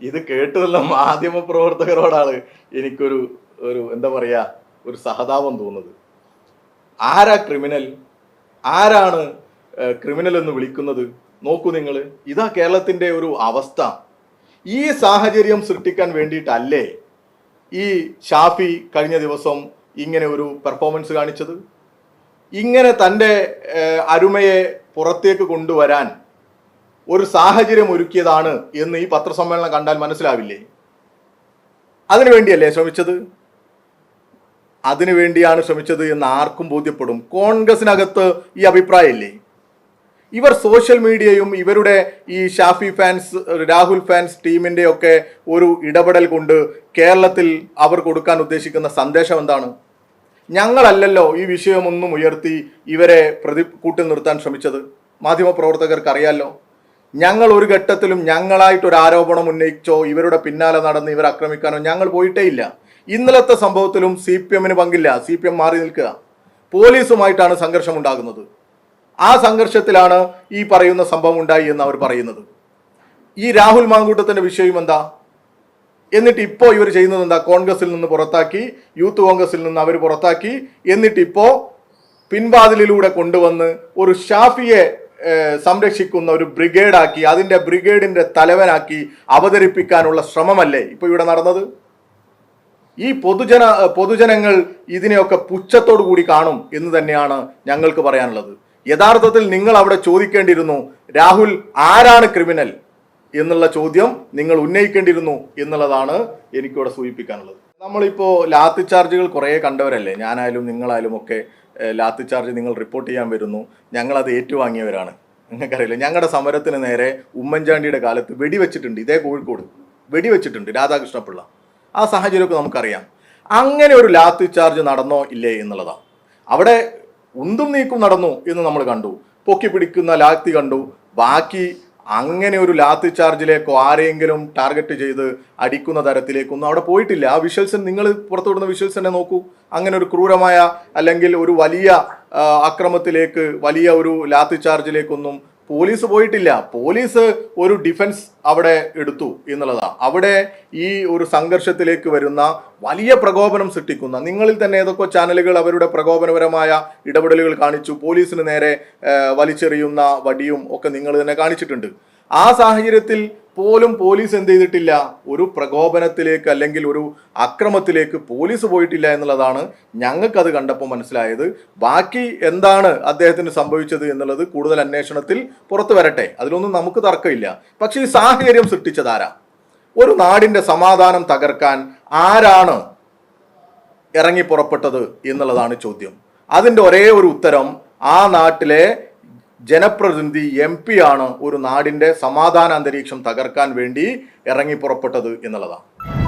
ഇത് കേട്ടുള്ള മാധ്യമ പ്രവർത്തകരോടാണ് എനിക്കൊരു എന്താ പറയാ ഒരു സഹതാപം തോന്നുന്നത്. ആരാ ക്രിമിനൽ? ആരാണ് ക്രിമിനൽ എന്ന് വിളിക്കുന്നത്? നോക്കൂ നിങ്ങൾ, ഇതാ കേരളത്തിന്റെ ഒരു അവസ്ഥ. ഈ സാഹചര്യം സൃഷ്ടിക്കാൻ വേണ്ടിയിട്ടല്ലേ ഈ ഷാഫി കഴിഞ്ഞ ദിവസം ഇങ്ങനെ ഒരു പെർഫോമൻസ് കാണിച്ചത്? ഇങ്ങനെ തൻ്റെ അരുമയെ പുറത്തേക്ക് കൊണ്ടുവരാൻ ഒരു സാഹചര്യം ഒരുക്കിയതാണ് എന്ന് ഈ പത്രസമ്മേളനം കണ്ടാൽ മനസ്സിലാവില്ലേ? അതിനുവേണ്ടിയല്ലേ ശ്രമിച്ചത്? അതിനുവേണ്ടിയാണ് ശ്രമിച്ചത് എന്ന് ആർക്കും ബോധ്യപ്പെടും. കോൺഗ്രസിനകത്ത് ഈ അഭിപ്രായമില്ലേ? ഇവർ സോഷ്യൽ മീഡിയയും ഇവരുടെ ഈ ഷാഫി ഫാൻസ്, രാഹുൽ ഫാൻസ് ടീമിൻ്റെ ഒക്കെ ഒരു ഇടപെടൽ കൊണ്ട് കേരളത്തിൽ അവർ കൊടുക്കാൻ ഉദ്ദേശിക്കുന്ന സന്ദേശം എന്താണ്? ഞങ്ങളല്ലല്ലോ ഈ വിഷയമൊന്നും ഉയർത്തി ഇവരെ കൂട്ടിൽ നിർത്താൻ ശ്രമിച്ചത്. മാധ്യമപ്രവർത്തകർക്ക് അറിയാലോ. ഞങ്ങൾ ഒരു ഘട്ടത്തിലും ഞങ്ങളായിട്ടൊരു ആരോപണം ഉന്നയിച്ചോ ഇവരുടെ പിന്നാലെ നടന്ന് ഇവരെ ആക്രമിക്കാനോ ഞങ്ങൾ പോയിട്ടേ ഇല്ല. ഇന്നലത്തെ സംഭവത്തിലും CPM-ന് പങ്കില്ല. CPM മാറി നിൽക്കുക. പോലീസുമായിട്ടാണ് സംഘർഷം ഉണ്ടാകുന്നത്. ആ സംഘർഷത്തിലാണ് ഈ പറയുന്ന സംഭവം ഉണ്ടായി എന്ന് അവർ പറയുന്നത്. ഈ രാഹുൽ മാങ്കൂട്ടത്തിന്റെ വിഷയം എന്താ? എന്നിട്ട് ഇപ്പോൾ ഇവർ ചെയ്യുന്നത് എന്താ? കോൺഗ്രസിൽ നിന്ന് പുറത്താക്കി, യൂത്ത് കോൺഗ്രസിൽ നിന്ന് അവർ പുറത്താക്കി, എന്നിട്ടിപ്പോൾ പിൻവാതിലിലൂടെ കൊണ്ടുവന്ന് ഒരു ഷാഫിയെ സംരക്ഷിക്കുന്ന ഒരു ബ്രിഗേഡാക്കി, അതിൻ്റെ ബ്രിഗേഡിന്റെ തലവനാക്കി അവതരിപ്പിക്കാനുള്ള ശ്രമമല്ലേ ഇപ്പോൾ ഇവിടെ നടന്നത്? ഈ പൊതുജനങ്ങൾ ഇതിനെയൊക്കെ പുച്ഛത്തോടു കൂടി കാണും എന്ന് തന്നെയാണ് ഞങ്ങൾക്ക് പറയാനുള്ളത്. യഥാർത്ഥത്തിൽ നിങ്ങൾ അവിടെ ചോദിക്കേണ്ടിയിരുന്നു, രാഹുൽ ആരാണ് ക്രിമിനൽ എന്നുള്ള ചോദ്യം നിങ്ങൾ ഉന്നയിക്കേണ്ടിയിരുന്നു എന്നുള്ളതാണ് എനിക്കിവിടെ സൂചിപ്പിക്കാനുള്ളത്. നമ്മളിപ്പോൾ ലാത്തി ചാർജുകൾ കുറേ കണ്ടവരല്ലേ, ഞാനായാലും നിങ്ങളായാലും ഒക്കെ. ലാത്തി ചാർജ് നിങ്ങൾ റിപ്പോർട്ട് ചെയ്യാൻ വരുന്നു, ഞങ്ങളത് ഏറ്റുവാങ്ങിയവരാണ്. നിങ്ങൾക്കറിയില്ല, ഞങ്ങളുടെ സമരത്തിന് നേരെ ഉമ്മൻചാണ്ടിയുടെ കാലത്ത് വെടിവെച്ചിട്ടുണ്ട്. ഇതേ കോഴിക്കോട് വെടിവെച്ചിട്ടുണ്ട് രാധാകൃഷ്ണപിള്ള. ആ സാഹചര്യമൊക്കെ നമുക്കറിയാം. അങ്ങനെ ഒരു ലാത്തി ചാർജ് നടന്നോ ഇല്ലേ എന്നുള്ളതാണ്. അവിടെ ഉന്തും നീക്കും നടന്നു എന്ന് നമ്മൾ കണ്ടു. പൊക്കി പിടിക്കുന്ന ലാത്തി കണ്ടു. ബാക്കി അങ്ങനെ ഒരു ലാത്തി ചാർജിലേക്കോ ആരെങ്കിലും ടാർഗറ്റ് ചെയ്ത് അടിക്കുന്ന തരത്തിലേക്കൊന്നും അവിടെ പോയിട്ടില്ല. ആ വിഷ്വൽസ് നിങ്ങൾ പുറത്തുവിടുന്ന വിഷ്വൽസ് തന്നെ നോക്കൂ. അങ്ങനെ ഒരു ക്രൂരമായ അല്ലെങ്കിൽ ഒരു വലിയ അക്രമത്തിലേക്ക്, വലിയ ഒരു ലാത്തി ചാർജിലേക്കൊന്നും പോലീസ് പോയിട്ടില്ല. പോലീസ് ഒരു ഡിഫൻസ് അവിടെ എടുത്തു എന്നുള്ളതാണ്. അവിടെ ഈ ഒരു സംഘർഷത്തിലേക്ക് വരുന്ന വലിയ പ്രകോപനം സൃഷ്ടിക്കുന്ന, നിങ്ങളിൽ തന്നെ ഏതൊക്കെ ചാനലുകൾ അവരുടെ പ്രകോപനപരമായ ഇടപെടലുകൾ കാണിച്ചു. പോലീസിന് നേരെ വലിച്ചെറിയുന്ന വടിയും ഒക്കെ നിങ്ങൾ തന്നെ കാണിച്ചിട്ടുണ്ട്. ആ സാഹചര്യത്തിൽ പോലും പോലീസ് എന്ത് ചെയ്തിട്ടില്ല? ഒരു പ്രകോപനത്തിലേക്ക് അല്ലെങ്കിൽ ഒരു അക്രമത്തിലേക്ക് പോലീസ് പോയിട്ടില്ല എന്നുള്ളതാണ് ഞങ്ങൾക്കത് കണ്ടപ്പോൾ മനസ്സിലായത്. ബാക്കി എന്താണ് അദ്ദേഹത്തിന് സംഭവിച്ചത് എന്നുള്ളത് കൂടുതൽ അന്വേഷണത്തിൽ പുറത്തു വരട്ടെ, അതിലൊന്നും നമുക്ക് തർക്കമില്ല. പക്ഷേ ഈ സാഹചര്യം സൃഷ്ടിച്ചതാരാ? ഒരു നാടിന്റെ സമാധാനം തകർക്കാൻ ആരാണ് ഇറങ്ങി പുറപ്പെട്ടത് എന്നുള്ളതാണ് ചോദ്യം. അതിൻ്റെ ഒരേ ഒരു ഉത്തരം, ആ നാട്ടിലെ ജനപ്രതിനിധി MP ആണ് ഒരു നാടിന്റെ സമാധാന അന്തരീക്ഷം തകർക്കാൻ വേണ്ടി ഇറങ്ങി പുറപ്പെട്ടത് എന്നുള്ളതാണ്.